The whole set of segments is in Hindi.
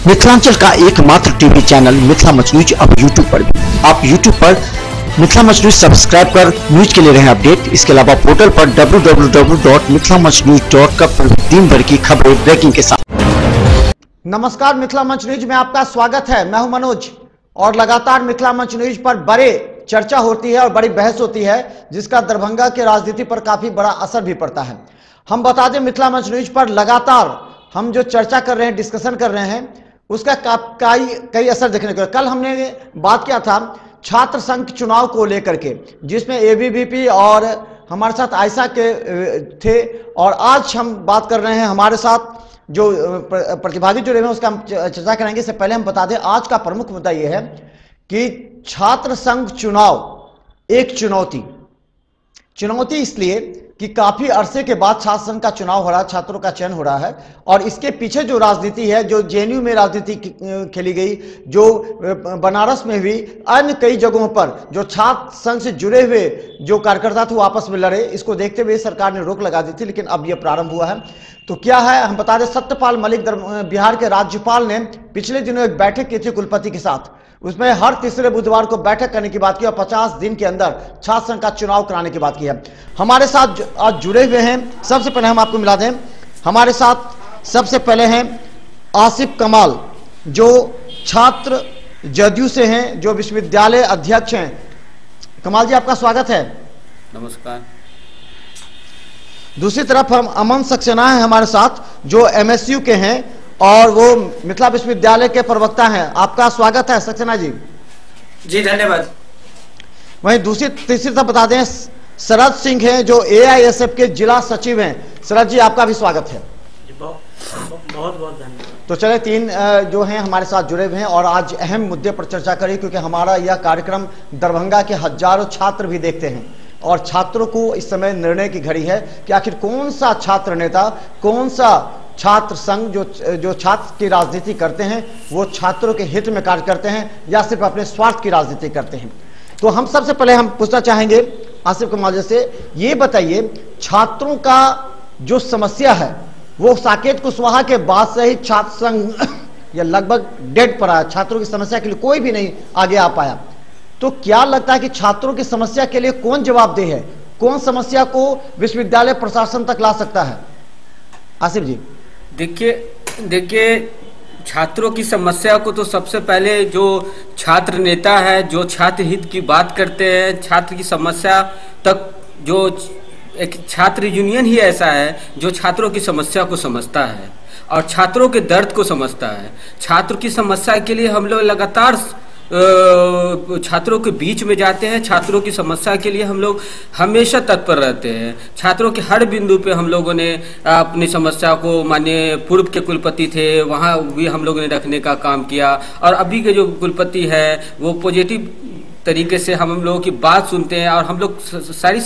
मिथिलांचल का एकमात्र टीवी चैनल मिथिला मंच न्यूज अब यूट्यूब पर भी। आप यूट्यूब पर मिथिला मंच न्यूज सब्सक्राइब कर न्यूज के लिए रहे अपडेट। इसके अलावा पोर्टल पर www.mithilamachnews.com पर दिन भर की खबरें ब्रेकिंग के साथ। नमस्कार, मिथिला मंच न्यूज में आपका स्वागत है। मैं हूं मनोज और लगातार मिथिला मंच न्यूज पर बड़े चर्चा होती है और बड़ी बहस होती है, जिसका दरभंगा के राजनीति पर काफी बड़ा असर भी पड़ता है। हम बता दें, मिथिला मंच न्यूज पर लगातार हम जो चर्चा कर रहे हैं, डिस्कशन कर रहे हैं, उसका कई असर देखने को। कल हमने बात किया था छात्र संघ चुनाव को लेकर के, जिसमें एबीवीपी और हमारे साथ आयशा के थे, और आज हम बात कर रहे हैं हमारे साथ जो प्रतिभागी जुड़े हुए हैं, उसका हम चर्चा करेंगे। इससे पहले हम बता दें, आज का प्रमुख मुद्दा यह है कि छात्र संघ चुनाव एक चुनौती इसलिए कि काफी अरसे के बाद छात्र संघ का चुनाव हो रहा है, छात्रों का चयन हो रहा है, और इसके पीछे जो राजनीति है, जो जेएनयू में राजनीति खेली गई, जो बनारस में भी अन्य कई जगहों पर जो छात्र संघ से जुड़े हुए जो कार्यकर्ता थे वो आपस में लड़े, इसको देखते हुए सरकार ने रोक लगा दी थी, लेकिन अब यह प्रारंभ हुआ है। तो क्या है, हम बता दें, सत्यपाल मलिक बिहार के राज्यपाल ने पिछले दिनों एक बैठक की थी कुलपति के साथ। उसमें हर तीसरे बुधवार को बैठक करने की बात की और 50 दिन के अंदर छात्र संघ का चुनाव कराने की बात की है। हमारे साथ आज जुड़े हुए हैं, सबसे पहले हम आपको मिला दें, हमारे साथ सबसे पहले हैं आसिफ कमाल, जो छात्र जदयू से हैं, जो विश्वविद्यालय अध्यक्ष हैं। कमाल जी, आपका स्वागत है। नमस्कार। दूसरी तरफ हम अमन सक्सेना है हमारे साथ, जो एमएसयू के हैं और वो मिथिला विश्वविद्यालय के प्रवक्ता हैं। आपका स्वागत है सक्सेना जी। जी धन्यवाद। वहीं तीसरी तरफ बता दें, शरद सिंह हैं, जो एआईएसएफ के जिला सचिव हैं। शरद जी, आपका भी स्वागत है। बहुत बहुत धन्यवाद। तो चले, तीन जो हैं हमारे साथ जुड़े हुए हैं और आज अहम मुद्दे पर चर्चा करें, क्योंकि हमारा यह कार्यक्रम दरभंगा के हजारों छात्र भी देखते हैं और छात्रों को इस समय निर्णय की घड़ी है कि आखिर कौन सा छात्र नेता, कौन सा छात्र संघ जो छात्र की राजनीति करते हैं, वो छात्रों के हित में कार्य करते हैं या सिर्फ अपने स्वार्थ की राजनीति करते हैं। तो हम सबसे पहले हम पूछना चाहेंगे आसिफ कुमार जी से, ये बताइए, छात्रों का जो समस्या है वो साकेत कुशवाहा के बाद से ही छात्र संघ या लगभग डेड पर आया। छात्रों की समस्या के लिए कोई भी नहीं आगे आ पाया। तो क्या लगता है कि छात्रों की समस्या के लिए कौन जवाबदेह है, कौन समस्या को विश्वविद्यालय प्रशासन तक ला सकता है? आसिफ जी। देखिए छात्रों की समस्या को तो सबसे पहले जो छात्र नेता है, जो छात्र हित की बात करते हैं, छात्र की समस्या तक, जो एक छात्र यूनियन ही ऐसा है जो छात्रों की समस्या को समझता है और छात्रों के दर्द को समझता है। छात्रों की समस्या के लिए हम लोग लगातार छात्रों के बीच में जाते हैं, छात्रों की समस्या के लिए हम लोग हमेशा तत्पर रहते हैं। छात्रों के हर बिंदु पे हम लोगों ने अपनी समस्या को, माननीय पूर्व के कुलपति थे, वहाँ भी हम लोगों ने रखने का काम किया, और अभी के जो कुलपति है वो पॉजिटिव तरीके से हम लोगों की बात सुनते हैं और हम लोग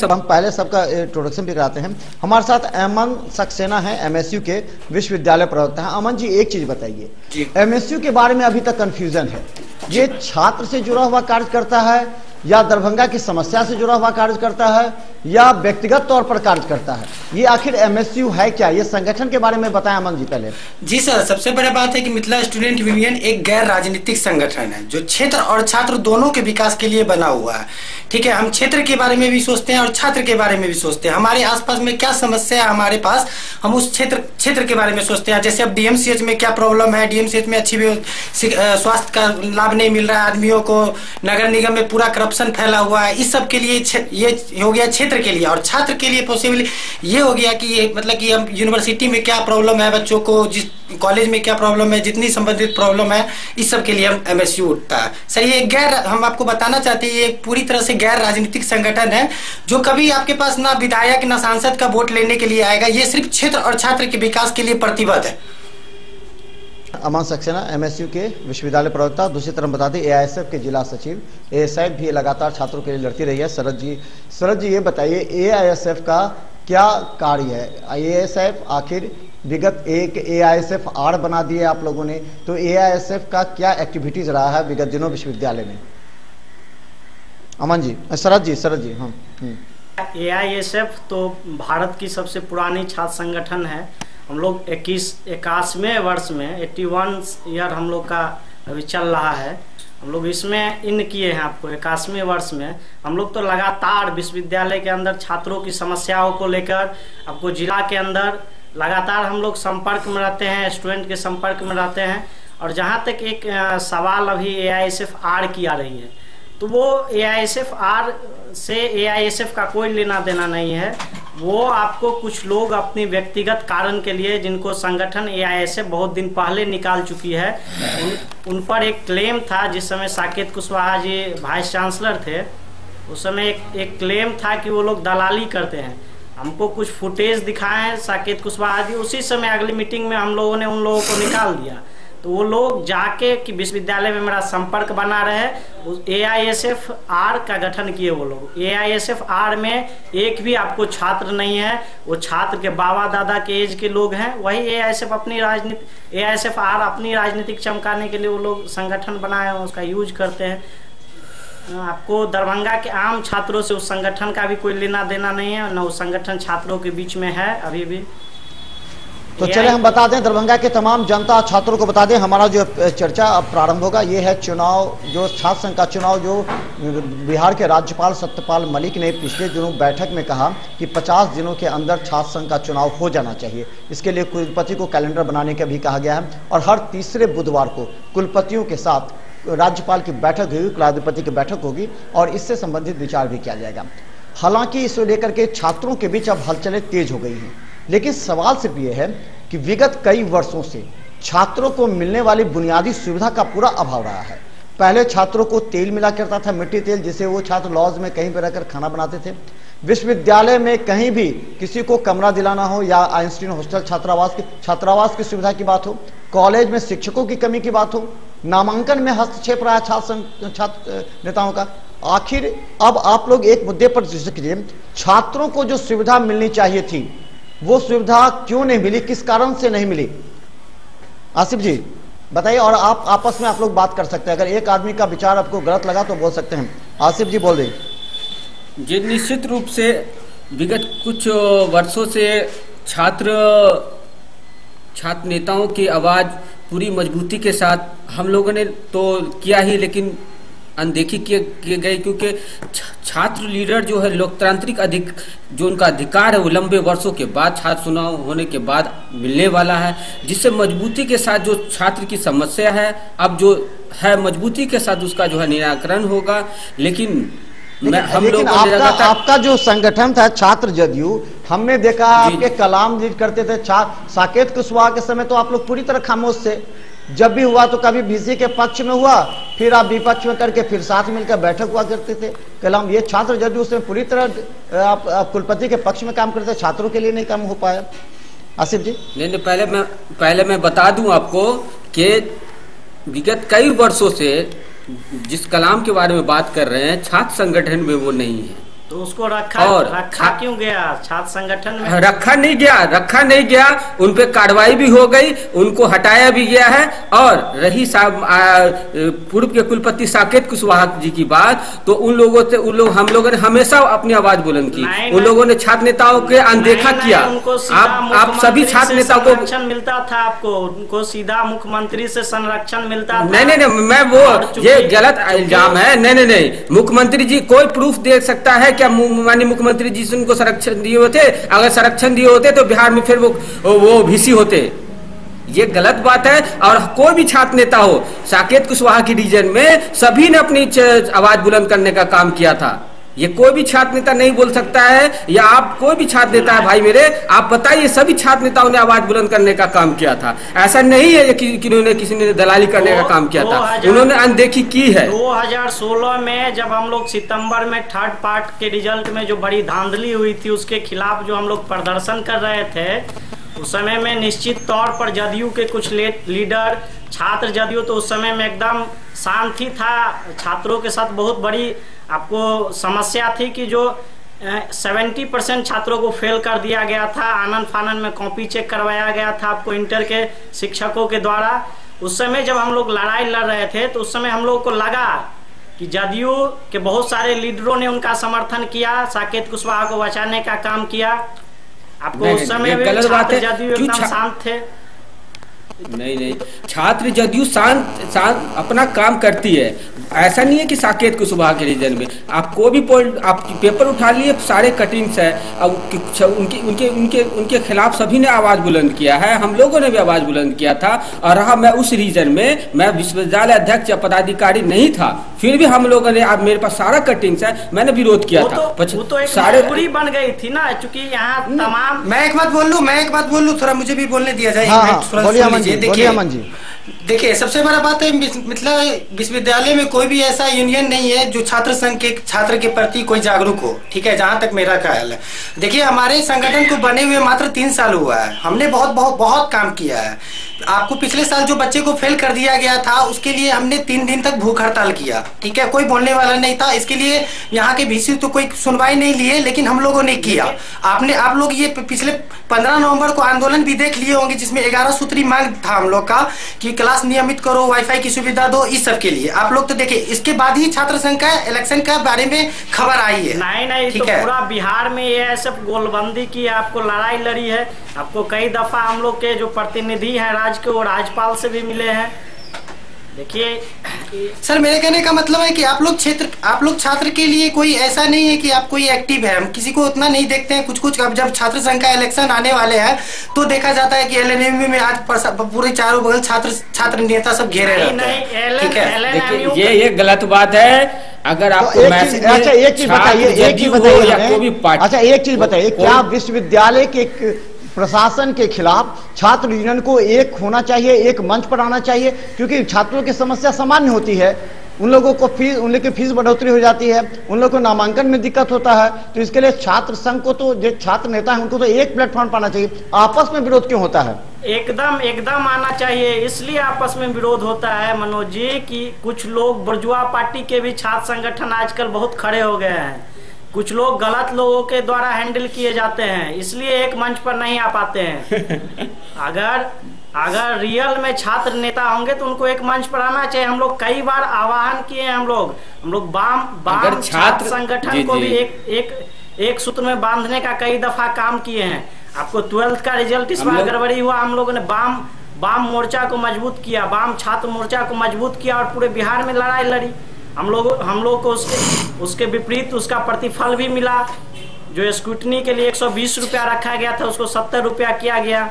हम पहले सबका इंट्रोडक्शन भी कराते हैं। हमारे साथ अमन सक्सेना है, एमएसयू के विश्वविद्यालय प्रवक्ता है। अमन जी, एक चीज बताइए, एमएसयू के बारे में अभी तक कंफ्यूजन है, ये छात्र से जुड़ा हुआ कार्य करता है या दरभंगा की समस्या से जुड़ा हुआ कार्य करता है या व्यक्तिगत तौर पर कार्य करता है? ये आखिर एमएसयू है क्या? ये संगठन के बारे में बताएं अमन जी पहले। जी सर, सबसे बड़ी बात है कि मिथिला स्टूडेंट यूनियन एक गैर राजनीतिक संगठन है जो क्षेत्र और छात्र दोनों के विकास के लिए बना हुआ है। ठीक है, हम क्षेत्र के बारे में भी सोचते हैं और छात्र के बारे में भी सोचते हैं। हमारे आसपास में क्या समस्या है हमारे पास, हम उस क्षेत्र के बारे में सोचते हैं। जैसे अब डीएमसीएच में क्या प्रॉब्लम है, डीएमसीएच में अच्छी स्वास्थ्य का लाभ नहीं मिल रहा है आदमियों को, नगर निगम में पूरा करप्शन फैला हुआ है। इस सब के लिए ये हो गया क्षेत्र के लिए, और छात्र के लिए पॉसिबल ये हो गया कि ये मतलब कि हम यूनिवर्सिटी में क्या प्रॉब्लम है बच्चों को, जिस कॉलेज में क्या प्रॉब्लम है, जितनी संबंधित प्रॉब्लम है, इस सब के लिए हम एमएसयू उठता है। सर, ये हम आपको बताना चाहते हैं, ये पूरी तरह से गैर राजनीतिक संगठन है जो कभी आपके पास ना विधायक ना सांसद का वोट लेने के लिए आएगा। ये सिर्फ क्षेत्र और छात्र के विकास के लिए प्रतिबद्ध है। अमन सक्सेना, एमएसयू के विश्वविद्यालय प्रवक्ता। दूसरी तरफ बता दें, एआईएसएफ के जिला सचिव। एएसएफ भी लगातार छात्रों के लिए लड़ती रही है। शरद जी, ये बताइए, एआईएसएफ का क्या कार्य है? एएसएफ आखिर विगत एक एआईएसएफ आर बना दिए आप लोगों ने, तो एआईएसएफ का क्या एक्टिविटीज रहा है विगत दिनों विश्वविद्यालय में? अमन जी, शरद जी। हाँ, एआईएसएफ तो भारत की सबसे पुरानी छात्र संगठन है हम लोग 81वें वर्ष में 81 ईयर हम लोग का अभी चल रहा है। हम लोग इसमें इन किए हैं आपको 81वें वर्ष में। हम लोग तो लगातार विश्वविद्यालय के अंदर छात्रों की समस्याओं को लेकर आपको जिला के अंदर लगातार हम लोग संपर्क में रहते हैं, स्टूडेंट के संपर्क में रहते हैं। और जहाँ तक एक सवाल अभी AISF-R की आ रही है, तो वो AISF-R से AISF का कोई लेना देना नहीं है। वो आपको कुछ लोग अपनी व्यक्तिगत कारण के लिए, जिनको संगठन AISF बहुत दिन पहले निकाल चुकी है, उन पर एक क्लेम था। जिस समय साकेत कुशवाहा जी वाइस चांसलर थे, उस समय एक क्लेम था कि वो लोग दलाली करते हैं। हमको कुछ फुटेज दिखाएं साकेत कुशवाहा जी, उसी समय अगली मीटिंग में हम लोगों ने उन लोगों को निकाल दिया। तो वो लोग जाके कि विश्वविद्यालय में मेरा संपर्क बना रहे, AISF-R का गठन किए वो लोग। AISF-R में एक भी आपको छात्र नहीं है, वो छात्र के बाबा दादा के एज के लोग हैं। वही AISF-R अपनी राजनीतिक चमकाने के लिए वो लोग संगठन बनाए हैं, उसका यूज करते हैं। आपको दरभंगा के आम छात्रों से उस संगठन का भी कोई लेना देना नहीं है, न उस संगठन छात्रों के बीच में है अभी भी। तो चले हम बता दें दरभंगा के तमाम जनता छात्रों को बता दें, हमारा जो चर्चा अब प्रारंभ होगा ये है चुनाव, जो छात्र संघ का चुनाव, जो बिहार के राज्यपाल सत्यपाल मलिक ने पिछले दिनों बैठक में कहा कि 50 दिनों के अंदर छात्र संघ का चुनाव हो जाना चाहिए। इसके लिए कुलपति को कैलेंडर बनाने का भी कहा गया है और हर तीसरे बुधवार को कुलपतियों के साथ राज्यपाल की बैठक होगी, कुलाधिपति की बैठक होगी और इससे संबंधित विचार भी किया जाएगा। हालांकि इसे लेकर के छात्रों के बीच अब हलचलें तेज हो गई हैं, लेकिन सवाल सिर्फ ये है कि विगत कई वर्षों से छात्रों को मिलने वाली बुनियादी सुविधा का पूरा अभाव रहा है। पहले छात्रों को तेल मिला करता था, मिट्टी तेल, जिसे वो छात्र लॉज में कहीं पर रहकर खाना बनाते थे। विश्वविद्यालय में कहीं भी किसी को कमरा दिलाना हो या आइंस्टीन हॉस्टल छात्रावास की सुविधा की बात हो, कॉलेज में शिक्षकों की कमी की बात हो, नामांकन में हस्तक्षेप रहा छात्र नेताओं का। आखिर अब आप लोग एक मुद्दे पर दृष्टि कीजिए, छात्रों को जो सुविधा मिलनी चाहिए थी वो सुविधा क्यों नहीं मिली, किस कारण से नहीं मिली? आसिफ जी बताइए, और आप आपस में आप लोग बात कर सकते हैं। अगर एक आदमी का विचार आपको गलत लगा तो बोल सकते हैं। आसिफ जी बोल दें। जी, निश्चित रूप से विगत कुछ वर्षों से छात्र नेताओं की आवाज पूरी मजबूती के साथ हम लोगों ने तो किया ही, लेकिन अनदेखी किए गए, क्योंकि छात्र लीडर जो है लोकतांत्रिक जो उनका अधिकार है वो लंबे वर्षों के बाद छात्र चुनाव होने के बाद मिलने वाला है, जिससे मजबूती के साथ जो छात्र की समस्या है अब जो है मजबूती के साथ उसका जो है निराकरण होगा। लेकिन हम लोग आपका जो संगठन था छात्र जदयू, हमने देखा आपके कलाम लीड करते थे। साकेत कुशवाहा के समय तो आप लोग पूरी तरह खामोश थे। जब भी हुआ तो कभी बीसी के पक्ष में हुआ, फिर आप विपक्ष में करके फिर साथ मिलकर बैठक हुआ करते थे। कलाम ये छात्र जदयू उसमें पूरी तरह आप कुलपति के पक्ष में काम करते, छात्रों के लिए नहीं काम हो पाया। आसिफ जी नहीं, पहले मैं बता दूं आपको कि विगत कई वर्षों से जिस कलाम के बारे में बात कर रहे हैं छात्र संगठन में वो नहीं है, तो उसको रखा क्यों गया छात्र संगठन में? रखा नहीं गया, उन पे कार्रवाई भी हो गई, उनको हटाया भी गया है। और रही पूर्व के कुलपति साकेत कुशवाहा जी की बात, तो हम लोगों ने हमेशा अपनी आवाज बुलंद की। उन लोगों ने छात्र नेताओं के अनदेखा किया। आप सभी छात्र नेताओं को संरक्षण मिलता था, आपको उनको सीधा मुख्यमंत्री से संरक्षण मिलता था। नहीं, मैं वो ये गलत इल्जाम है। नहीं, मुख्यमंत्री जी कोई प्रूफ दे सकता है? माननीय मुख्यमंत्री जी से उनको संरक्षण दिए होते? अगर संरक्षण दिए होते तो बिहार में फिर वो वीसी होते। ये गलत बात है। और कोई भी छात्र नेता हो, साकेत कुशवाहा की रीजन में सभी ने अपनी आवाज बुलंद करने का काम किया था। ये कोई भी छात्र नेता नहीं बोल सकता है, या आप कोई भी छात्र नेता है भाई मेरे, आप बताइए सभी छात्र नेताओं ने आवाज बुलंद करने का काम किया था। ऐसा नहीं है कि किसी ने दलाली करने का काम किया था, उन्होंने अनदेखी की है। 2016 में जब हम लोग सितंबर में थर्ड पार्ट के रिजल्ट में जो बड़ी धांधली हुई थी, उसके खिलाफ जो हम लोग प्रदर्शन कर रहे थे, उस समय में निश्चित तौर पर जदयू के कुछ लीडर, छात्र जदयू तो उस समय में एकदम शांति था। छात्रों के साथ बहुत बड़ी आपको समस्या थी कि जो 70% छात्रों को फेल कर दिया गया था, आनंद फानन में कॉपी चेक करवाया गया था आपको इंटर के शिक्षकों के द्वारा। उस समय जब हम लोग लड़ाई लड़ रहे थे तो उस समय हम लोग को लगा कि जदयू के बहुत सारे लीडरों ने उनका समर्थन किया, साकेत कुशवाहा को बचाने का काम किया। आपको उस समय भी गलत बात है। जदयू एकदम शांत थे। नहीं, छात्र जदयू शांत अपना काम करती है। ऐसा नहीं है कि साकेत को सुबह के रीजन में आपको भी आप पेपर उठा लिए, सारे कटिंग्स है। अब उनके खिलाफ सभी ने आवाज बुलंद किया है, हम लोगों ने भी आवाज बुलंद किया था। और रहा मैं उस रीजन में, मैं विश्वविद्यालय अध्यक्ष या पदाधिकारी नहीं था, फिर भी हम लोगों ने, अब मेरे पास सारा कटिंग्स है, मैंने विरोध किया था। वो तो एक सारे बन गई थी ना, चूंकि यहाँ तमाम। मैं एक बात बोल लूँ, थोड़ा मुझे भी बोलने दिया जाए। बोलिए अमन जी। देखिए, सबसे बड़ा बात है मिथिला विश्वविद्यालय में कोई भी ऐसा यूनियन नहीं है जो छात्र संघ के छात्र के प्रति कोई जागरूक हो, ठीक है, जहां तक मेरा ख्याल है। देखिए, हमारे संगठन को बने हुए मात्र 3 साल हुआ है, हमने बहुत काम किया है। आपको पिछले साल जो बच्चे को फेल कर दिया गया था, उसके लिए हमने 3 दिन तक भूख हड़ताल किया, ठीक है, कोई बोलने वाला नहीं था। इसके लिए यहाँ के VC तो कोई सुनवाई नहीं लिए, लेकिन हम लोगों ने किया। आप लोग ये पिछले 15 नवंबर को आंदोलन भी देख लिए होंगे, जिसमें 11 सूत्री मांग था हम लोग का कि क्लास नियमित करो, वाईफाई की सुविधा दो, इस सब के लिए। आप लोग तो देखिए, इसके बाद ही छात्र संघ का इलेक्शन का बारे में खबर आई है। नहीं, तो पूरा बिहार में ये सब गोलबंदी की आपको लड़ाई लड़ी है। आपको कई दफा हम लोग के जो प्रतिनिधि हैं राज्य के, वो राज्यपाल से भी मिले हैं। देखिए सर, मेरे कहने का मतलब है कि आप लोग छात्र के लिए कोई ऐसा नहीं है कि आप कोई एक्टिव है। हम किसी को उतना नहीं देखते हैं। कुछ अब जब छात्र संघ का इलेक्शन आने वाले हैं तो देखा जाता है कि LNMU में आज पूरे चारों बगल छात्र नेता सब घेरे रहते हैं, ठीक है। देखिए, ये गलत बात है। अगर आपको अच्छा एक चीज बताइए, क्या विश्वविद्यालय के प्रशासन के खिलाफ छात्र यूनियन को एक होना चाहिए, एक मंच पर आना चाहिए? क्योंकि छात्रों की समस्या सामान्य होती है, उन लोगों को उन लोगों की फीस बढ़ोतरी हो जाती है, उन लोगों को नामांकन में दिक्कत होता है। तो इसके लिए छात्र संघ को तो, जो छात्र नेता है उनको तो एक प्लेटफॉर्म पाना चाहिए। आपस में विरोध क्यों होता है? एकदम आना चाहिए। इसलिए आपस में विरोध होता है मनोज जी कि कुछ लोग बुर्जुआ पार्टी के भी छात्र संगठन आजकल बहुत खड़े हो गए हैं। कुछ लोग गलत लोगों के द्वारा हैंडल किए जाते हैं, इसलिए एक मंच पर नहीं आ पाते हैं। अगर रियल में छात्र नेता होंगे तो उनको एक मंच पर आना चाहिए। हम लोग कई बार आह्वान किए हैं, हम लोग बाम छात्र संगठन को भी एक सूत्र में बांधने का कई दफा काम किए हैं। आपको 12th का रिजल्ट इस बार गड़बड़ी हुआ, हम लोगों ने बाम मोर्चा को मजबूत किया, बाम छात्र मोर्चा को मजबूत किया और पूरे बिहार में लड़ाई लड़ी। हम लोग को उसके विपरीत उसका प्रतिफल भी मिला। जो स्क्रूटनी के लिए 120 रुपया रखा गया था, उसको 70 रुपया किया गया।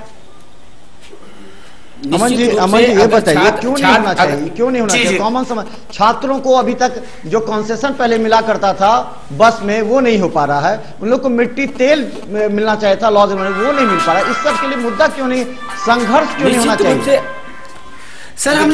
अमन जी ये बताइए, क्यों नहीं होना चाहिए? कॉमन समझ, छात्रों को अभी तक जो कंसेशन पहले मिला करता था बस में, वो नहीं हो पा रहा है। उन लोग को मिट्टी तेल मिलना चाहिए था लॉज में, वो नहीं मिल पा रहा है। इस सब के लिए मुद्दा क्यों नहीं, संघर्ष क्यों नहीं होना चाहिए? सर, हम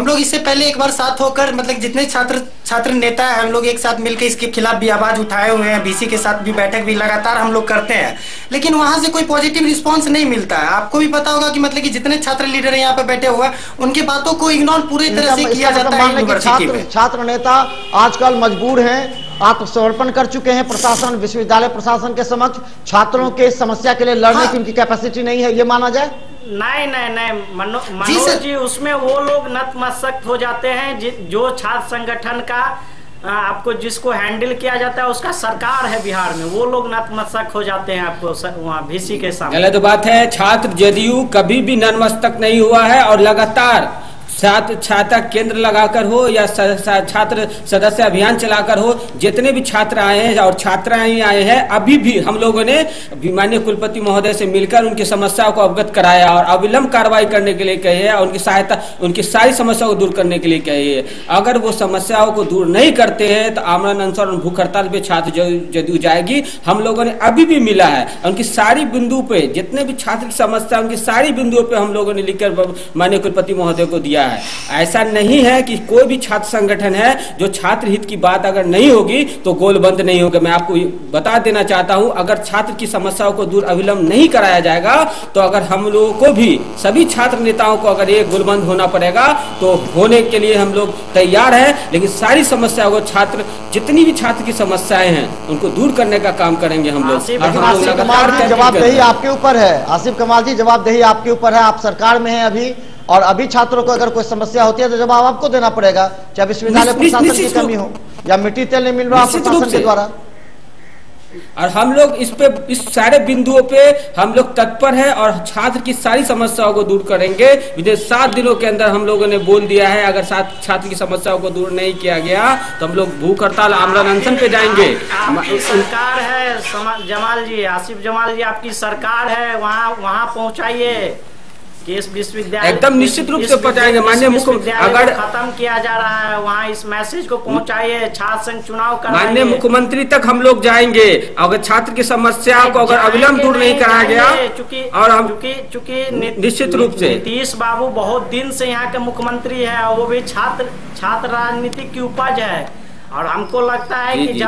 लोग इससे पहले एक बार साथ होकर, मतलब जितने छात्र नेता है, हम लोग एक साथ मिलकर इसके खिलाफ भी आवाज उठाए हुए हैं। VC के साथ भी बैठक भी लगातार हम लोग करते हैं, लेकिन वहां से कोई पॉजिटिव रिस्पांस नहीं मिलता है। आपको भी पता होगा कि मतलब कि जितने छात्र लीडर यहाँ पे बैठे हुए हैं, उनकी बातों को इग्नोर पूरी तरह से किया जाता है यूनिवर्सिटी में। छात्र नेता आजकल मजबूर हैं, आत्मसमर्पण कर चुके हैं प्रशासन, विश्वविद्यालय प्रशासन के समक्ष। छात्रों के समस्या के लिए लड़ने की उनकी कैपेसिटी नहीं है, ये माना जाए? नहीं मनोज जी, उसमें वो लोग नतमस्तक हो जाते हैं जो छात्र संगठन का आपको जिसको हैंडल किया जाता है, उसका सरकार है बिहार में, वो लोग नतमस्तक हो जाते हैं आपको वहाँ VC के सामने। गलत बात है। छात्र जदयू कभी भी नतमस्तक नहीं हुआ है और लगातार छात्र केंद्र लगाकर हो या छात्र सदस्य अभियान चलाकर हो, जितने भी छात्र आए हैं और छात्राएं आए हैं, अभी भी हम लोगों ने माननीय कुलपति महोदय से मिलकर उनकी समस्याओं को अवगत कराया और अविलंब कार्रवाई करने के लिए कही है और उनकी सहायता, उनकी सारी समस्याओं को दूर करने के लिए कही है। अगर वो समस्याओं को दूर नहीं करते हैं तो आमरण अनशन और भूख हड़ताल पे छात्र जदयू जाएगी। हम लोगों ने अभी भी मिला है, उनकी सारी बिंदु पे, जितने भी छात्र की समस्या उनकी सारी बिंदुओं पे हम लोगों ने लिखकर माननीय कुलपति महोदय को दिया है। ऐसा नहीं है कि कोई भी छात्र संगठन है जो छात्र हित की बात अगर नहीं होगी तो गोलबंद नहीं होगा। मैं आपको बता देना चाहता हूं, अगर छात्र की समस्याओं को दूर अविलंब नहीं कराया जाएगा तो अगर हम लोगों को भी, सभी छात्र नेताओं को अगर एक गोलबंद होना पड़ेगा तो होने के लिए हम लोग तैयार हैं। लेकिन सारी समस्याओं को छात्र, जितनी भी छात्र की समस्याएं हैं उनको दूर करने का काम करेंगे हम लोग। जवाबदेही आपके ऊपर है आसिफ कमाल जी, जवाबदेही आपके ऊपर है। आप सरकार में हैं अभी, और अभी छात्रों को अगर कोई समस्या होती है तो जवाब आपको देना पड़ेगा, चाहे विश्वविद्यालय प्रशासन की कमी हो या मिट्टी तेल नहीं मिल रहा प्रशासन के द्वारा। और हम लोग इस सारे बिंदुओं पे हम लोग तत्पर है और छात्र की सारी समस्याओं को दूर करेंगे। विदिन 7 दिनों के अंदर हम लोगों ने बोल दिया है, अगर छात्र की समस्याओं को दूर नहीं किया गया तो हम लोग भूख हड़ताल आमरण अनशन पे जाएंगे। आपकी सरकार है जमाल जी, आसिफ जमाल जी, आपकी सरकार है, वहाँ पहुँचाइए कि इस विश्वविद्यालय एकदम निश्चित रूप से पहुंचाएंगे। माननीय मुख्यमंत्री अगर खत्म किया जा रहा है, वहाँ इस मैसेज को पहुंचाइए। छात्र संघ चुनाव कराइए, माननीय मुख्यमंत्री तक हम लोग जाएंगे। अगर छात्र की समस्या को अगर अविलंब दूर नहीं कराया गया, और हम चूंकि निश्चित रूप से नीतीश बाबू बहुत दिन से यहाँ के मुख्यमंत्री है और वो भी छात्र राजनीति की उपज है। और हमको लगता है कि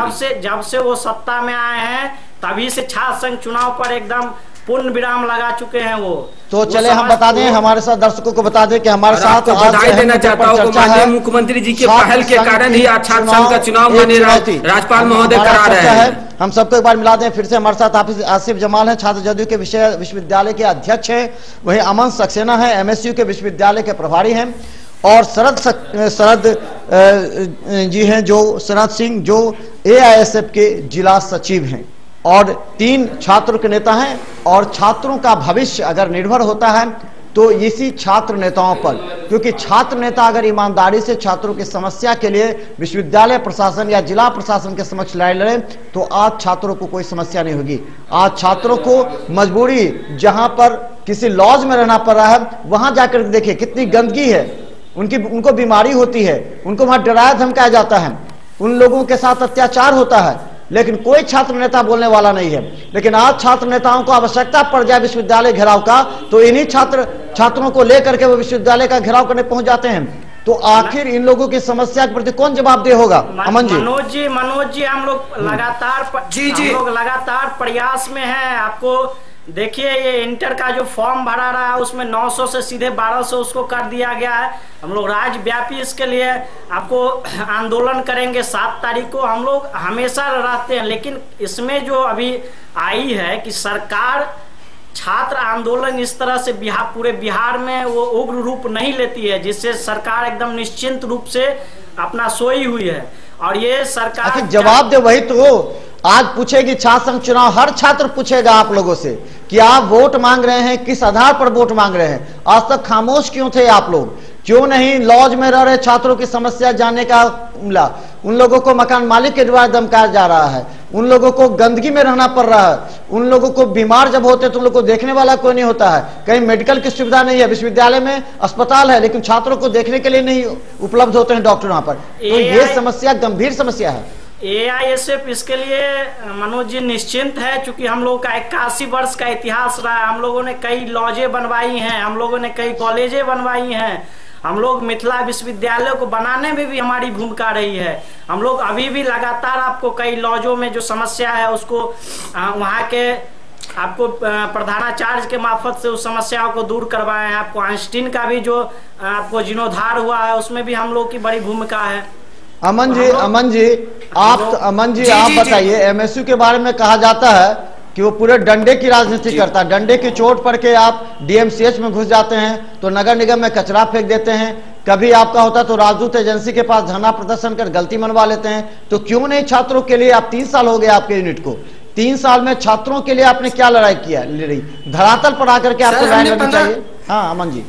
जब से वो सत्ता में आए हैं तभी से छात्र संघ चुनाव पर एकदम पूर्ण विराम लगा चुके हैं वो। तो चले हम बता दें, हमारे साथ दर्शकों को बता दें कि हमारे साथ बधाई देना चाहता हूँ माननीय मुख्यमंत्री जी के पहल के कारण ही आज छात्र संघ का चुनाव माननीय राज्यपाल महोदय करा रहे हैं। हम सबको एक बार मिला दें फिर से। हमारे साथ आसिफ जमाल है, छात्र जदयू के विश्वविद्यालय के अध्यक्ष हैं। वहीं अमन सक्सेना है, MSU के विश्वविद्यालय के प्रभारी हैं। और शरद जी हैं, जो शरद सिंह, जो AISF के जिला सचिव हैं। और 3 छात्रों के नेता हैं। और छात्रों का भविष्य अगर निर्भर होता है तो इसी छात्र नेताओं पर, क्योंकि छात्र नेता अगर ईमानदारी से छात्रों की समस्या के लिए विश्वविद्यालय प्रशासन या जिला प्रशासन के समक्ष लड़ाई लड़े तो आज छात्रों को कोई समस्या नहीं होगी। आज छात्रों को मजबूरी, जहां पर किसी लॉज में रहना पड़ रहा है, वहां जाकर देखिए कितनी गंदगी है, उनको बीमारी होती है, उनको वहां डराया धमकाया जाता है, उन लोगों के साथ अत्याचार होता है, लेकिन कोई छात्र नेता बोलने वाला नहीं है। लेकिन आज छात्र नेताओं को आवश्यकता पड़ जाए विश्वविद्यालय घेराव का तो इन्हीं छात्रों को लेकर के वो विश्वविद्यालय का घेराव करने पहुंच जाते हैं। तो आखिर इन लोगों की समस्या के प्रति कौन जवाबदेह होगा? अमन जी। मनोज जी, हम लोग लगातार प्रयास में हैं। आपको देखिए, ये इंटर का जो फॉर्म भरा रहा है उसमें 900 से सीधे 1200 उसको कर दिया गया है। हम लोग राज्यव्यापी इसके लिए आपको आंदोलन करेंगे 7 तारीख को। हम लोग हमेशा रहते हैं, लेकिन इसमें जो अभी आई है कि सरकार छात्र आंदोलन इस तरह से पूरे बिहार में वो उग्र रूप नहीं लेती है, जिससे सरकार एकदम निश्चिंत रूप से अपना सोई हुई है। और ये सरकार जवाब दे, वही तो आज पूछेगी छात्र संघ चुनाव। हर छात्र पूछेगा आप लोगों से कि आप वोट मांग रहे हैं, किस आधार पर वोट मांग रहे हैं? आज तक खामोश क्यों थे आप लोग? क्यों नहीं लॉज में रह रहे छात्रों की समस्या जानने का मिला? उन लोगों को मकान मालिक के द्वारा धमकाया जा रहा है, उन लोगों को गंदगी में रहना पड़ रहा है, उन लोगों को बीमार जब होते तो उन लोगों को देखने वाला कोई नहीं होता है। कहीं मेडिकल की सुविधा नहीं है, विश्वविद्यालय में अस्पताल है लेकिन छात्रों को देखने के लिए नहीं उपलब्ध होते हैं डॉक्टर वहां पर। तो ये समस्या गंभीर समस्या है। AISF इसके लिए मनोज जी निश्चिंत है, क्योंकि हम लोगों का 81 वर्ष का इतिहास रहा है। हम लोगों ने कई लॉजें बनवाई हैं, हम लोगों ने कई कॉलेजें बनवाई हैं, हम लोग मिथिला विश्वविद्यालय को बनाने में भी हमारी भूमिका रही है। हम लोग अभी भी लगातार आपको कई लॉजों में जो समस्या है उसको वहाँ के आपको प्रधानाचार्य के मार्फत से उस समस्याओं को दूर करवाए हैं। आपको आइंस्टीन का भी जो आपको जीर्णोद्धार हुआ है उसमें भी हम लोग की बड़ी भूमिका है। अमन जी आप बताइए, MSU के बारे में कहा जाता है कि वो पूरे डंडे की राजनीति करता है। डंडे की चोट पड़ के आप DMCH में घुस जाते हैं तो नगर निगम में कचरा फेंक देते हैं, कभी आपका होता तो राजदूत एजेंसी के पास धरना प्रदर्शन कर गलती मनवा लेते हैं। तो क्यों नहीं छात्रों के लिए? आप 3 साल हो गए आपके यूनिट को, 3 साल में छात्रों के लिए आपने क्या लड़ाई किया? धरातल पर आकर के आपको लड़ाई लड़नी चाहिए। हाँ अमन जी।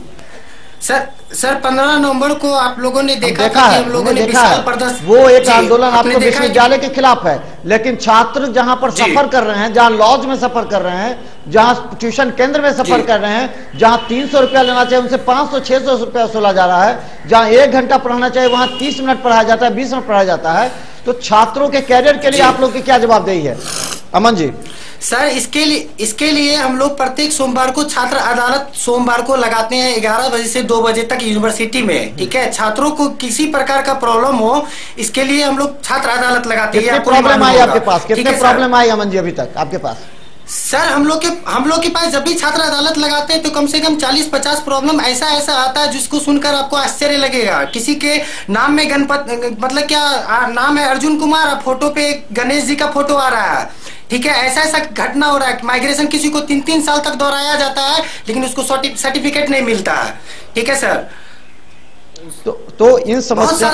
सर 15 नवंबर को आप लोगों ने देखा था कि हम लोगों ने विशाल प्रदर्शन, वो एक आंदोलन आपको विश्वविद्यालय के खिलाफ है, लेकिन छात्र जहां पर सफर कर रहे हैं, जहां लॉज में सफर कर रहे हैं, जहां ट्यूशन केंद्र में सफर कर रहे हैं, जहां 300 रुपया लेना चाहिए उनसे 500-600 रुपया वसूला जा रहा है, जहां 1 घंटा पढ़ाना चाहिए वहां 30 मिनट पढ़ाया जाता है, 20 मिनट पढ़ाया जाता है। तो छात्रों के कैरियर के लिए आप लोग की क्या जवाबदेही है? अमन जी। सर इसके लिए हम लोग प्रत्येक सोमवार को छात्र अदालत सोमवार को लगाते हैं 11 बजे से 2 बजे तक यूनिवर्सिटी में। ठीक है, छात्रों को किसी प्रकार का प्रॉब्लम हो इसके लिए हम लोग छात्र अदालत लगाते हैं। कितने प्रॉब्लम आई आपके पास? कितने प्रॉब्लम आई अमन जी अभी तक आपके पास? सर हम लोग के पास जब भी छात्र अदालत लगाते हैं तो कम से कम 40-50 प्रॉब्लम ऐसा आता है जिसको सुनकर आपको आश्चर्य लगेगा। किसी के नाम में मतलब क्या नाम है अर्जुन कुमार, फोटो पे गणेश जी का फोटो आ रहा है। ठीक है, ऐसा घटना हो रहा है। माइग्रेशन किसी को 3-3 साल तक दोहराया जाता है लेकिन उसको सर्टिफिकेट नहीं मिलता है। ठीक है सर, तो इन समस्या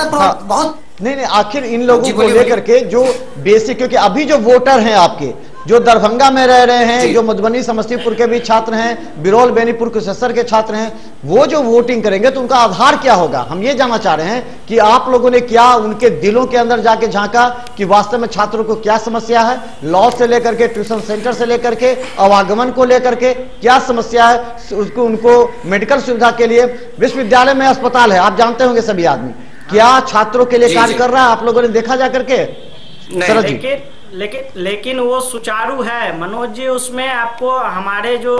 नहीं, आखिर इन लोगों को लेकर के जो बेसिक, क्योंकि अभी जो वोटर हैं आपके, जो दरभंगा में रह रहे हैं, जो मधुबनी समस्तीपुर के भी छात्र हैं, बिरौल बेनीपुर कुशेश्वर के छात्र हैं, वो जो वोटिंग करेंगे तो उनका आधार क्या होगा? हम ये जानना चाह रहे हैं कि आप लोगों ने क्या उनके दिलों के अंदर जाके झांका कि वास्तव में छात्रों को क्या समस्या है, लॉ से लेकर के, ट्यूशन सेंटर से लेकर के, आवागमन को लेकर के क्या समस्या है, उसको उनको मेडिकल सुविधा के लिए विश्वविद्यालय में अस्पताल है, आप जानते होंगे सभी आदमी, क्या छात्रों के लिए कार्य कर रहा है? आप लोगों ने देखा जा करके? लेकिन वो सुचारू है मनोज जी। उसमें आपको हमारे जो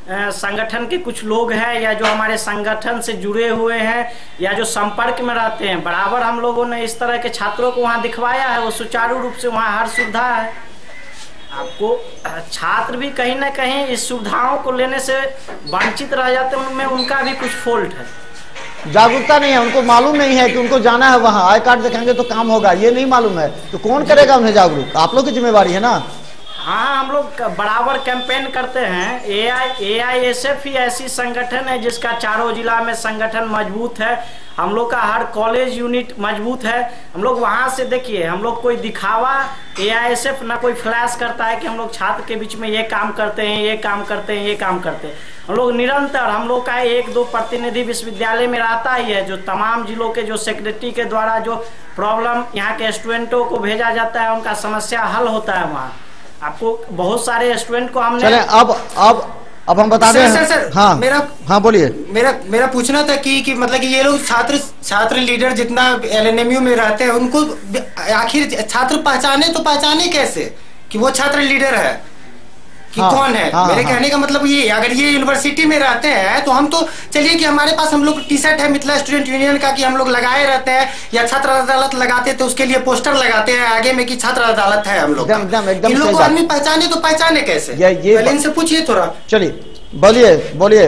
संगठन के कुछ लोग हैं या जो हमारे संगठन से जुड़े हुए हैं या जो संपर्क में रहते हैं, बराबर हम लोगों ने इस तरह के छात्रों को वहां दिखवाया है। वो सुचारू रूप से वहां हर सुविधा है। आपको छात्र भी कहीं ना कहीं इस सुविधाओं को लेने से वंचित रह जाते हैं, उनमें उनका भी कुछ फॉल्ट है। जागरूकता नहीं है, उनको मालूम नहीं है कि उनको जाना है वहां, आई कार्ड दिखाएंगे तो काम होगा, ये नहीं मालूम है, तो कौन करेगा उन्हें जागरूक? आप लोग की जिम्मेवारी है ना। हाँ, हम लोग बराबर कैंपेन करते हैं। AISF ही ऐसी संगठन है जिसका चारों जिला में संगठन मजबूत है। हम लोग का हर कॉलेज यूनिट मजबूत है। हम लोग वहां से देखिए, हम लोग कोई दिखावा AISF ना कोई फ्लैश करता है कि हम लोग छात्र के बीच में ये काम करते हैं, ये काम करते हैं, ये काम करते हैं। हम लोग निरंतर, हम लोग का 1-2 प्रतिनिधि विश्वविद्यालय में रहता ही है, जो तमाम जिलों के जो सेक्रेटरी के द्वारा जो प्रॉब्लम यहाँ के स्टूडेंटों को भेजा जाता है, उनका समस्या हल होता है वहाँ। आपको बहुत सारे स्टूडेंट को हमने अब हम बता दें। सर, हाँ बोलिए। मेरा पूछना था कि मतलब कि ये लोग छात्र लीडर जितना LNMU में रहते हैं, उनको आखिर छात्र पहचाने कैसे कि वो छात्र लीडर है कि कौन है? मेरे कहने का मतलब ये, अगर ये यूनिवर्सिटी में रहते हैं तो हम तो चलिए कि हमारे पास हम लोग टी-शर्ट है मिथिला स्टूडेंट यूनियन का कि हम लोग लगाए रहते हैं, या छात्र अदालत लगाते तो उसके लिए पोस्टर लगाते हैं आगे में कि छात्र अदालत है हम लोग। इन लोग को आदमी पहचाने तो पहचाने कैसे? पहले इनसे पूछिए थोड़ा। चलिए बोलिए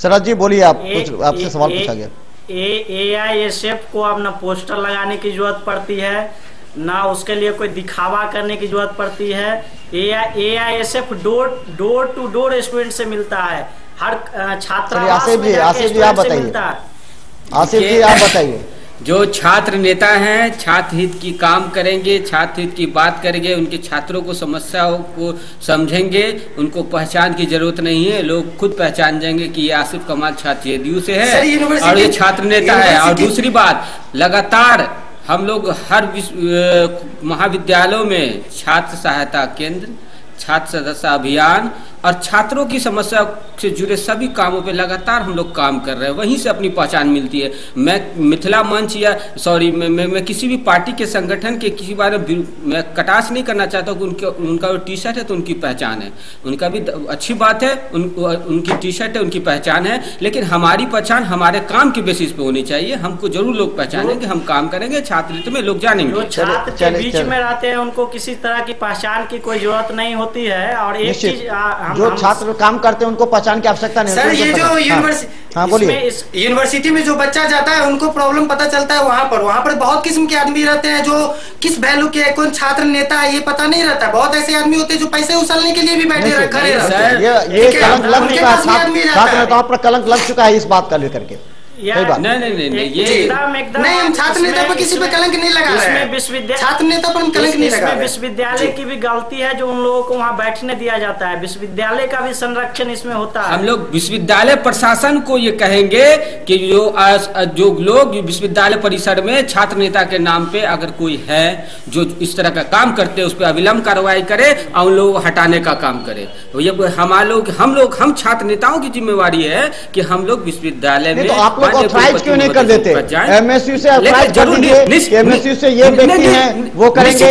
शरद जी, बोलिए। आपसे सवाल पूछा गया। AISF को अब ना पोस्टर लगाने की जरूरत पड़ती है, ना उसके लिए कोई दिखावा करने की जरूरत पड़ती है। AISF door to door student से मिलता है, हर छात्र। आसिफ जी आप बताइए। आसिफ जी आप बताइए। जो छात्र नेता हैं, छात्र हित की काम करेंगे, छात्र हित की बात करेंगे, उनके छात्रों को समस्याओं को समझेंगे, उनको पहचान की जरूरत नहीं है, लोग खुद पहचान जाएंगे कि ये आसिफ कमाल छात्र JDU से है और ये छात्र नेता है। और दूसरी बात, लगातार हम लोग हर महाविद्यालयों में छात्र सहायता केंद्र, छात्र सदस्य अभियान और छात्रों की समस्या से जुड़े सभी कामों पे लगातार हम लोग काम कर रहे हैं। वहीं से अपनी पहचान मिलती है। मैं मिथिला मंच या मैं किसी भी पार्टी के संगठन के किसी बारे में मैं कटाक्ष नहीं करना चाहता हूँ कि उनका जो टी-शर्ट है तो उनकी पहचान है, उनका भी अच्छी बात है, उनकी टी-शर्ट है, उनकी पहचान है, लेकिन हमारी पहचान हमारे काम के बेसिस पे होनी चाहिए। हमको जरूर लोग पहचानेंगे, हम काम करेंगे, छात्र में लोग जानेंगे। जो छात्र के बीच में रहते हैं उनको किसी तरह की पहचान की कोई जरूरत नहीं होती है। और एक चीज, जो छात्र काम करते हैं उनको पहचान की आवश्यकता नहीं सर। ये जो यूनिवर्सिटी में जो बच्चा जाता है उनको प्रॉब्लम पता चलता है वहाँ पर बहुत किस्म के आदमी रहते हैं जो किस वैल्यू के, कौन छात्र नेता है ये पता नहीं रहता। बहुत ऐसे आदमी होते हैं जो पैसे उछलने के लिए भी बैठे खड़े रहते हैं। ये कलंक लग चुका है, छात्र नेताओं पर कलंक लग चुका है इस बात का लेकर के। नहीं, ये नहीं, हम छात्र नेता पर किसी पे कलंक नहीं लगा रहे हैं। छात्र नेता पर हम कलंक नहीं लगा रहे हैं। विश्वविद्यालय की भी गलती है जो उन लोगों को वहाँ बैठने दिया जाता है। विश्वविद्यालय का भी संरक्षण इसमें होता है। हम लोग विश्वविद्यालय प्रशासन को ये कहेंगे कि जो लोग विश्वविद्यालय परिसर में छात्र नेता के नाम पे अगर कोई है जो इस तरह का काम करते हैं उस पर अविलंब कार्रवाई करे और उन लोगों को हटाने का काम करे। तो ये हम छात्र नेताओं की जिम्मेवारी है कि हम लोग विश्वविद्यालय में ऑथराइज क्यों नहीं कर देते? MSU से ऑथराइज कर दीजिए। MSU से ये व्यक्ति हैं वो करेंगे,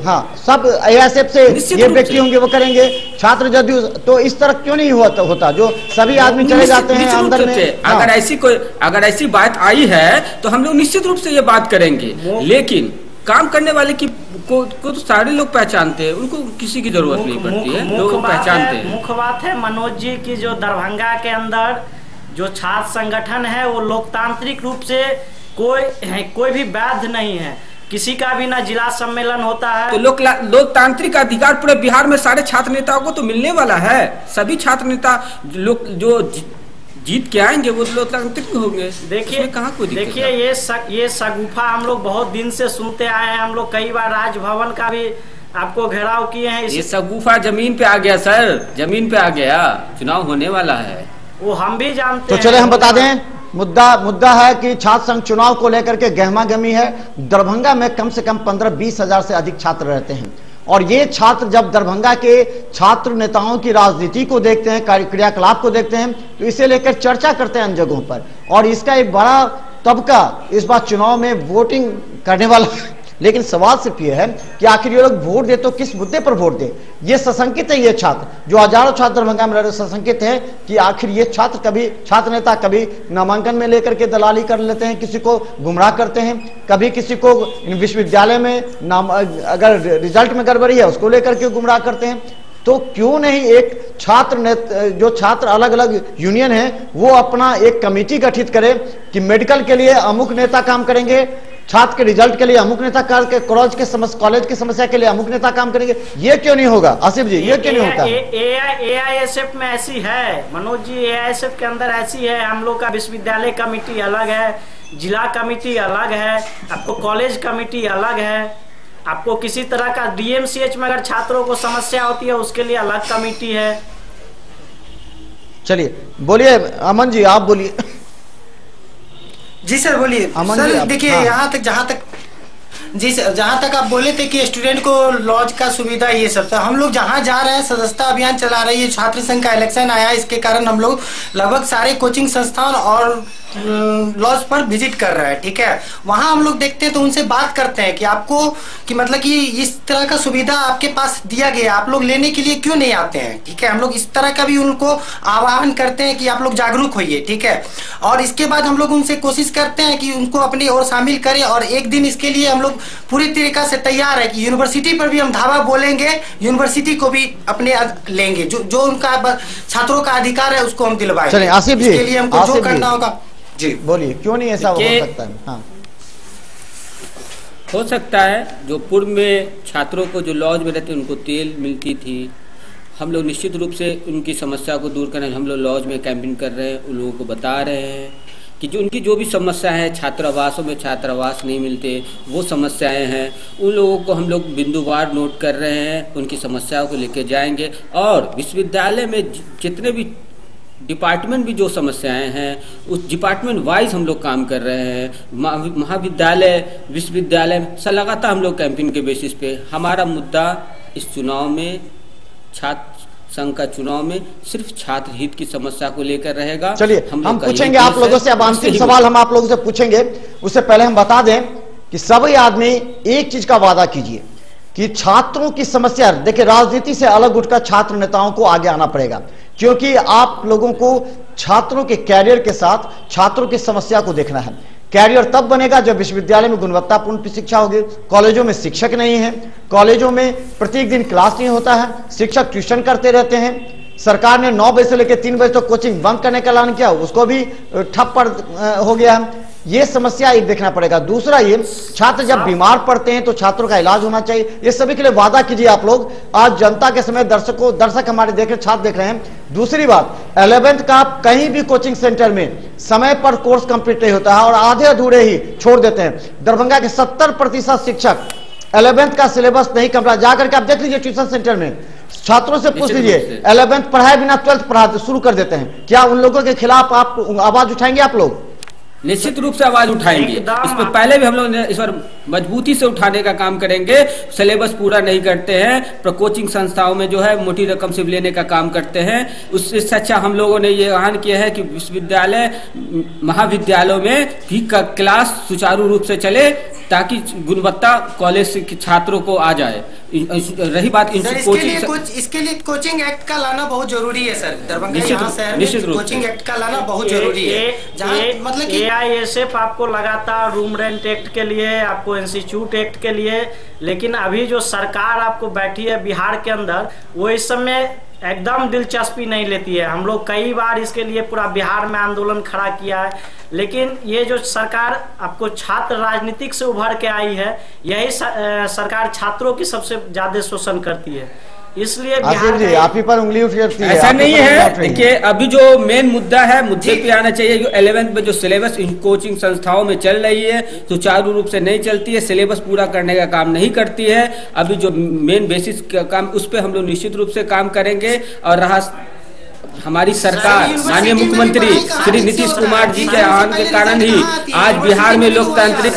हाँ सब AISF से ये व्यक्ति होंगे वो करेंगे। छात्र JDU तो इस तरह क्यों नहीं होता जो सभी आदमी चले जाते हैं अंदर में? अगर ऐसी बात आई है तो हम लोग निश्चित रूप से ये बात करेंगे, लेकिन काम करने वाले को तो सारे लोग पहचानते हैं, उनको किसी की जरूरत नहीं पड़ती है, लोग पहचानते हैं। मुख्य बात है मनोज जी की जो दरभंगा के अंदर जो छात्र संगठन है वो लोकतांत्रिक रूप से कोई भी वैध नहीं है। किसी का भी ना जिला सम्मेलन होता है। तो लोकतांत्रिक अधिकार पूरे बिहार में सारे छात्र नेताओं को तो मिलने वाला है। सभी छात्र नेता लोग जो जीत के आएंगे वो लोकतांत्रिक होंगे। देखिए कहाँ कोई दिक्कत देखिए ये शगुफा हम लोग बहुत दिन से सुनते आए हैं। हम लोग कई बार राजभवन का भी आपको घेराव किए हैं। ये शगुफा जमीन पे आ गया सर, जमीन पे आ गया, चुनाव होने वाला है वो हम भी जानते हैं। तो चले हम बता दें, मुद्दा है कि छात्र संघ चुनाव को लेकर के गहमा गहमी है। दरभंगा में कम से कम 15-20 हजार से अधिक छात्र रहते हैं और ये छात्र जब दरभंगा के छात्र नेताओं की राजनीति को देखते हैं, क्रियाकलाप को देखते हैं, तो इसे लेकर चर्चा करते हैं अन जगहों पर। और इसका एक बड़ा तबका इस बार चुनाव में वोटिंग करने वाला लेकिन सवाल सिर्फ ये है कि आखिर ये लोग वोट दे तो किस मुद्दे पर वोट दे। ये सशंकित है, ये छात्र जो हजारों छात्र दरभंगा में रह रहे सशंकित है कि आखिर ये छात्र नेता कभी नामांकन में लेकर के दलाली कर लेते हैं, किसी को गुमराह करते हैं, कभी किसी को विश्वविद्यालय में अगर रिजल्ट में गड़बड़ी है उसको लेकर के गुमराह करते हैं। तो क्यों नहीं एक जो छात्र अलग अलग यूनियन है वो अपना एक कमेटी गठित करे कि मेडिकल के लिए अमुक नेता काम करेंगे, छात्र के रिजल्ट के लिए अमुक नेता कॉलेज की समस्या के लिए अमुक नेता काम करेंगे। ये क्यों नहीं होगा आसिफ जी, ये क्यों नहीं होता? AISF में ऐसी है मनोज जी, AISF के अंदर ऐसी है। हम लोग का विश्वविद्यालय कमेटी अलग है, जिला कमेटी अलग है, आपको कॉलेज कमेटी अलग है, आपको किसी तरह का DMCH में अगर छात्रों को समस्या होती है उसके लिए अलग कमेटी है। चलिए बोलिए अमन जी, आप बोलिए। जी सर बोलिए सर। देखिए हाँ। यहाँ तक जहाँ तक आप बोले थे कि स्टूडेंट को लॉज का सुविधा ये सब था, हम लोग जहाँ जा रहे हैं सदस्यता अभियान चला रही है, छात्र संघ का इलेक्शन आया, इसके कारण हम लोग लगभग सारे कोचिंग संस्थान और लॉज पर विजिट कर रहे हैं। ठीक है, वहां हम लोग देखते हैं तो उनसे बात करते हैं कि आपको कि मतलब कि इस तरह का सुविधा आपके पास दिया गया, आप लोग लेने के लिए क्यों नहीं आते हैं। ठीक है, हम लोग इस तरह का भी उनको आह्वान करते हैं कि आप लोग जागरूक होइए। ठीक है, और इसके बाद हम लोग उनसे कोशिश करते हैं कि उनको अपनी ओर शामिल करें और एक दिन इसके लिए हम लोग पूरी तरीका से तैयार है कि यूनिवर्सिटी पर भी हम धावा बोलेंगे, यूनिवर्सिटी को भी अपने लेंगे, जो उनका छात्रों का अधिकार है उसको हम दिलवाएंगे। चलिए आसिफ जी, इसके लिए हमको जो करना होगा। जी बोलिए, क्यों नहीं ऐसा हो सकता है? हाँ, हो सकता है जो पूर्व में छात्रों को जो लॉज में रहते उनको तेल मिलती थी, हम लोग निश्चित रूप से उनकी समस्या को दूर करने हम लोग लॉज में कैंपिंग कर रहे हैं, उन लोगों को बता रहे हैं कि जो उनकी जो भी समस्या है, छात्रावासों में छात्रावास नहीं मिलते, वो समस्याएं हैं, उन लोगों को हम लोग बिंदुवार नोट कर रहे हैं, उनकी समस्याओं को लेकर जाएंगे और विश्वविद्यालय में जितने भी डिपार्टमेंट भी जो समस्याएं हैं उस डिपार्टमेंट वाइज हम लोग काम कर रहे हैं। महाविद्यालय विश्वविद्यालय से लगातार हम लोग कैंपिंग के बेसिस पे हमारा मुद्दा इस चुनाव में, छात्र संघ का चुनाव में सिर्फ छात्र हित की समस्या को लेकर रहेगा। चलिए हम पूछेंगे आप लोगों से, अब अंतिम सवाल हम आप लोगों से पूछेंगे, उससे पहले हम बता दें कि सभी आदमी एक चीज का वादा कीजिए कि छात्रों की समस्या, देखिए राजनीति से अलग उठकर छात्र नेताओं को आगे आना पड़ेगा, क्योंकि आप लोगों को छात्रों के कैरियर के साथ छात्रों की समस्या को देखना है। कैरियर तब बनेगा जब विश्वविद्यालय में गुणवत्तापूर्ण शिक्षा होगी। कॉलेजों में शिक्षक नहीं है, कॉलेजों में प्रत्येक दिन क्लास नहीं होता है, शिक्षक ट्यूशन करते रहते हैं। सरकार ने 9 बजे से लेकर 3 बजे तक तो कोचिंग बंद करने का ऐलान किया, उसको भी ठप पर हो गया है। ये समस्या एक देखना पड़ेगा। दूसरा ये, छात्र जब बीमार पड़ते हैं तो छात्रों का इलाज होना चाहिए। ये सभी के लिए वादा कीजिए आप लोग। आज जनता के समय दर्शक हमारे देख रहे, छात्र देख रहे हैं। दूसरी बात, 11th का कहीं भी कोचिंग सेंटर में समय पर कोर्स कंप्लीट नहीं होता है और आधे अधूरे ही छोड़ देते हैं। दरभंगा के 70% शिक्षक 11th का सिलेबस नहीं कंप्लीट, जाकर के आप देख लीजिए ट्यूशन सेंटर में, छात्रों से पूछ लीजिए 11th पढ़ाए बिना 12th पढ़ाते शुरू कर देते हैं। क्या उन लोगों के खिलाफ आप आवाज उठाएंगे? आप लोग निश्चित रूप से आवाज उठाएंगे। इस पर पहले भी हम लोग इस पर मजबूती से उठाने का काम करेंगे। सिलेबस पूरा नहीं करते हैं, पर कोचिंग संस्थाओं में जो है मोटी रकम से लेने का काम करते हैं। उससे अच्छा हम लोगों ने ये आह्वान किया है कि विश्वविद्यालय महाविद्यालयों में भी क्लास सुचारू रूप से चले ताकि गुणवत्ता कॉलेज के छात्रों को आ जाए। रही बात इसके लिए कोचिंग एक्ट का लाना बहुत जरूरी है सर। दरभंगा शहर में कोचिंग एक्ट का लाना बहुत जरूरी है, जहाँ मतलब कि AISF आपको लगातार रूम रेंट एक्ट के लिए, आपको इंस्टीट्यूट एक्ट के लिए, लेकिन अभी जो सरकार आपको बैठी है बिहार के अंदर, वो इस समय एकदम दिलचस्पी नहीं लेती है। हम लोग कई बार इसके लिए पूरा बिहार में आंदोलन खड़ा किया है, लेकिन ये जो सरकार आपको छात्र राजनीतिक से उभर के आई है, यही सरकार छात्रों की सबसे ज्यादा शोषण करती है। इसलिए आसिफ जी आप ही पर उंगली उठ जाती है। ऐसा नहीं है। देखिए अभी जो मेन मुद्दा है, मुद्दे पे आना चाहिए। जो 11th में जो सिलेबस कोचिंग संस्थाओं में चल रही है सुचारू रूप से नहीं चलती है, सिलेबस पूरा करने का काम नहीं करती है। अभी जो मेन बेसिस का काम, उस पर हम लोग निश्चित रूप से काम करेंगे। और रहा हमारी सरकार, माननीय मुख्यमंत्री श्री नीतीश कुमार जी के आह्वान के कारण ही आज बिहार में लोकतांत्रिक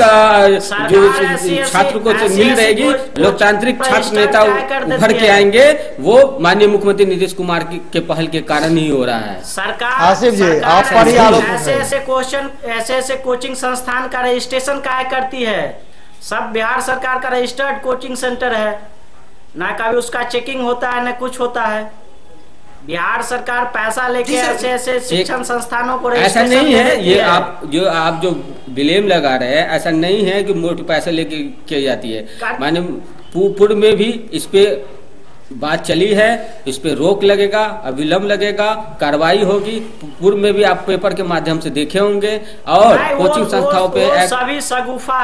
जो छात्र को मिल रहेगी, लोकतांत्रिक छात्र नेता उभर के आएंगे, वो माननीय मुख्यमंत्री नीतीश कुमार के पहल के कारण ही हो रहा है। सरकार आसिफ जी आप पर ही आरोप ऐसे कोचिंग संस्थान का रजिस्ट्रेशन क्या करती है? सब बिहार सरकार का रजिस्टर्ड कोचिंग सेंटर है, ना कभी उसका चेकिंग होता है, ना कुछ होता है। बिहार सरकार पैसा लेके ऐसे शिक्षण संस्थानों को ऐसा नहीं है। ये आप जो ब्लेम लगा रहे हैं, ऐसा नहीं है कि मोटे पैसे लेके की जाती है। माने पूर्व में भी इस पे बात चली है, इस पे रोक लगेगा, अविलंब लगेगा, कार्रवाई होगी। पूर्व में भी आप पेपर के माध्यम से देखे होंगे। और कोचिंग संस्थाओं पे सभी सगुफा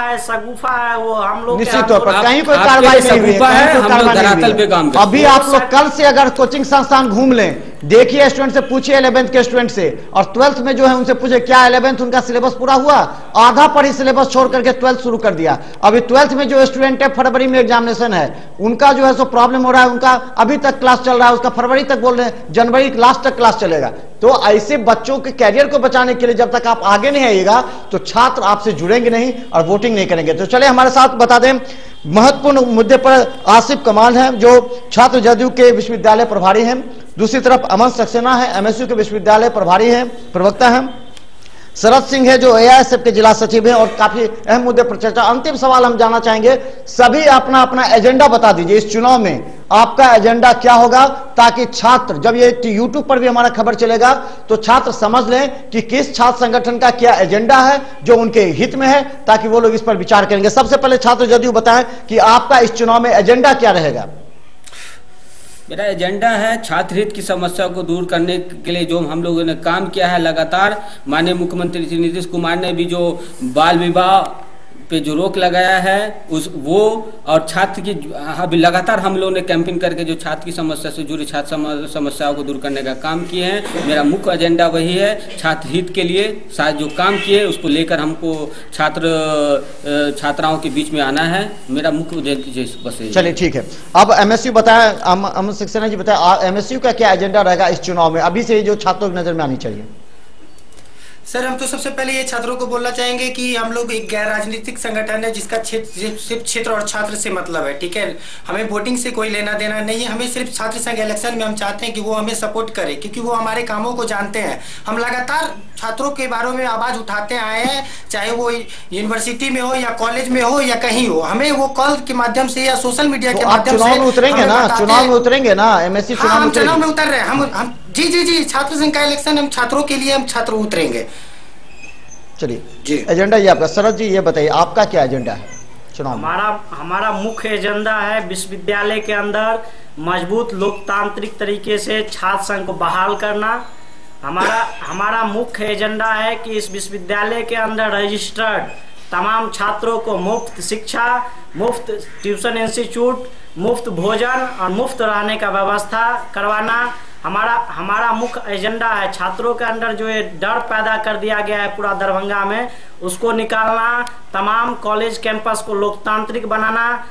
है वो हम लोग निश्चित तौर पर कहीं कोई कार्रवाई नहीं हुई है, हम लोग धरातल पे काम करते। अभी आप लोग कल से अगर कोचिंग संस्थान घूम लें, देखिए स्टूडेंट से पूछिए 11th के स्टूडेंट से, और 12th में जो है उनसे पूछे क्या 11th उनका सिलेबस पूरा हुआ? आधा पर ही सिलेबस छोड़ करके 12th शुरू कर दिया। अभी 12th में जो स्टूडेंट है फरवरी में एग्जामिनेशन है, उनका जो है सो प्रॉब्लम हो रहा है। उनका अभी तक क्लास चल रहा है, उसका फरवरी तक बोल रहे हैं, जनवरी लास्ट तक क्लास चलेगा। तो ऐसे बच्चों के कैरियर को बचाने के लिए जब तक आप आगे नहीं आइएगा तो छात्र आपसे जुड़ेंगे नहीं और वोटिंग नहीं करेंगे। तो चले हमारे साथ बता दें महत्वपूर्ण मुद्दे पर आसिफ कमाल हैं जो छात्र जदयू के विश्वविद्यालय प्रभारी हैं। दूसरी तरफ अमन सक्सेना है, एमएसयू के विश्वविद्यालय प्रभारी हैं, प्रवक्ता हैं। शरद सिंह है जो एआईएसएफ के जिला सचिव हैं और काफी अहम मुद्दे पर चर्चा। अंतिम सवाल हम जानना चाहेंगे, सभी अपना अपना एजेंडा बता दीजिए, इस चुनाव में आपका एजेंडा क्या होगा, ताकि छात्र, जब ये यूट्यूब पर भी हमारा खबर चलेगा तो छात्र समझ लें कि किस छात्र संगठन का क्या एजेंडा है जो उनके हित में है, ताकि वो लोग इस पर विचार करेंगे। सबसे पहले छात्र जदयू बताएं कि आपका इस चुनाव में एजेंडा क्या रहेगा। मेरा एजेंडा है छात्र हित की समस्या को दूर करने के लिए जो हम लोगों ने काम किया है लगातार। माननीय मुख्यमंत्री श्री नीतीश कुमार ने भी जो बाल विवाह पे जो रोक लगाया है वो और छात्र की अभी लगातार हम लोगों ने कैंपेन करके जो छात्र की समस्या से जुड़ी छात्र समस्याओं को दूर करने का काम किए हैं। मेरा मुख्य एजेंडा वही है, छात्र हित के लिए शायद जो काम किए उसको लेकर हमको छात्राओं के बीच में आना है। मेरा मुख्य उद्देश्य बस। चलिए ठीक है, अब एमएसयू बताएं, अमन सक्सेना जी बताएं एमएसयू का क्या एजेंडा रहेगा इस चुनाव में, अभी से जो छात्रों की नजर में आनी चाहिए। सर हम तो सबसे पहले ये छात्रों को बोलना चाहेंगे कि हम लोग एक गैर राजनीतिक संगठन है जिसका सिर्फ क्षेत्र और छात्र से मतलब है, ठीक है। हमें वोटिंग से कोई लेना देना नहीं है, हमें सिर्फ छात्र संघ इलेक्शन में हम चाहते हैं कि वो हमें सपोर्ट करे, क्योंकि वो हमारे कामों को जानते हैं। हम लगातार छात्रों के बारे में आवाज उठाते आए हैं, चाहे वो यूनिवर्सिटी में हो या कॉलेज में हो या कहीं हो। हमें वो कॉल के माध्यम से या सोशल मीडिया के माध्यम से उतरेंगे ना, चुनाव में उतरेंगे ना, एमएससी चुनाव में उतर रहे हैं हम। जी छात्र संघ का इलेक्शन हम छात्रों के लिए, हम छात्र उतरेंगे। चलिए एजेंडा ये आपका। शरद जी ये बताइए आपका क्या एजेंडा है चुनाव में? हमारा मुख्य एजेंडा है विश्वविद्यालय के अंदर मजबूत लोकतांत्रिक तरीके से छात्र संघ को बहाल करना। हमारा मुख्य एजेंडा है कि इस विश्वविद्यालय के अंदर रजिस्टर्ड तमाम छात्रों को मुफ्त शिक्षा, मुफ्त ट्यूशन इंस्टीट्यूट, मुफ्त भोजन और मुफ्त रहने का व्यवस्था करवाना हमारा मुख्य एजेंडा है। छात्रों के अंदर जो ये डर पैदा कर दिया गया है पूरा दरभंगा में, उसको निकालना, तमाम कॉलेज कैंपस को लोकतांत्रिक बनाना।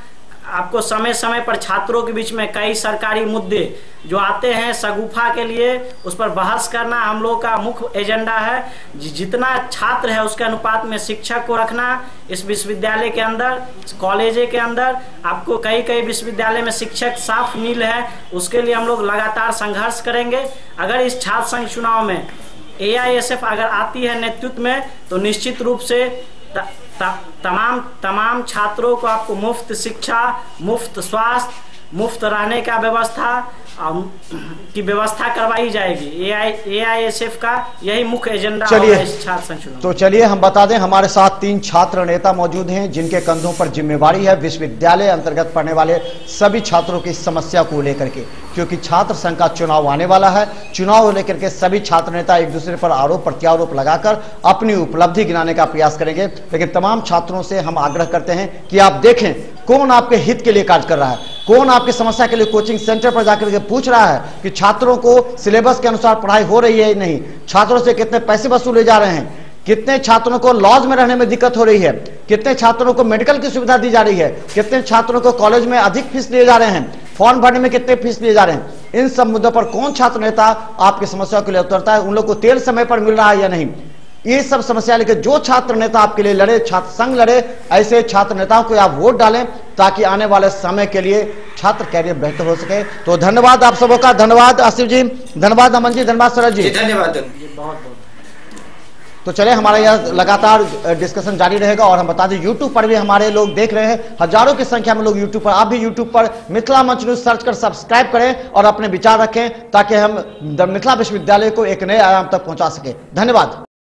आपको समय समय पर छात्रों के बीच में कई सरकारी मुद्दे जो आते हैं सगुफा के लिए, उस पर बहस करना हम लोग का मुख्य एजेंडा है। जितना छात्र है उसके अनुपात में शिक्षक को रखना इस विश्वविद्यालय के अंदर, कॉलेज के अंदर। आपको कई विश्वविद्यालय में शिक्षक साफ नील है, उसके लिए हम लोग लगातार संघर्ष करेंगे। अगर इस छात्र संघ चुनाव में एआईएसएफ अगर आती है नेतृत्व में तो निश्चित रूप से तमाम छात्रों को आपको मुफ्त शिक्षा, मुफ्त स्वास्थ्य, मुफ्त रहने का व्यवस्था की व्यवस्था करवाई जाएगी। एआईएसएफ का यही मुख्य एजेंडा है इस छात्र संघ चुनाव। तो चलिए हम बता दें हमारे साथ 3 छात्र नेता मौजूद हैं जिनके कंधों पर जिम्मेवारी है विश्वविद्यालय अंतर्गत पढ़ने वाले सभी छात्रों की समस्या को लेकर के, क्योंकि छात्र संघ का चुनाव आने वाला है। चुनाव को लेकर के सभी छात्र नेता एक दूसरे पर आरोप प्रत्यारोप लगाकर अपनी उपलब्धि गिनाने का प्रयास करेंगे, लेकिन तमाम छात्रों से हम आग्रह करते हैं कि आप देखें कौन आपके हित के लिए कार्य कर रहा है, कौन आपकी समस्या के लिए कोचिंग सेंटर पर जाकर के पूछ रहा है कि छात्रों को सिलेबस के अनुसार पढ़ाई हो रही है या नहीं, छात्रों से कितने पैसे वसूले जा रहे हैं, कितने छात्रों को लॉज में रहने में दिक्कत हो रही है, कितने छात्रों को मेडिकल की सुविधा दी जा रही है, कितने छात्रों को कॉलेज में अधिक फीस लिए जा रहे हैं, फॉर्म भरने में कितने फीस लिए जा रहे हैं, इन सब मुद्दों पर कौन छात्र नेता आपकी समस्याओं के लिए उतरता है, उन लोग को तेल समय पर मिल रहा है या नहीं, ये सब समस्या लेकर जो छात्र नेता आपके लिए लड़े, छात्र संघ लड़े, ऐसे छात्र नेताओं को आप वोट डालें ताकि आने वाले समय के लिए छात्र कैरियर बेहतर हो सके। तो धन्यवाद आप सबों का, धन्यवाद आसिफ जी, धन्यवाद अमन जी, धन्यवाद सरज जी, धन्यवाद। बहुत तो चले हमारा यह लगातार डिस्कशन जारी रहेगा। और हम बता दें YouTube पर भी हमारे लोग देख रहे हैं, हजारों की संख्या में लोग YouTube पर, आप भी YouTube पर मिथिला मंच न्यूज सर्च कर सब्सक्राइब करें और अपने विचार रखें ताकि हम मिथिला विश्वविद्यालय को एक नए आयाम तक पहुंचा सके। धन्यवाद।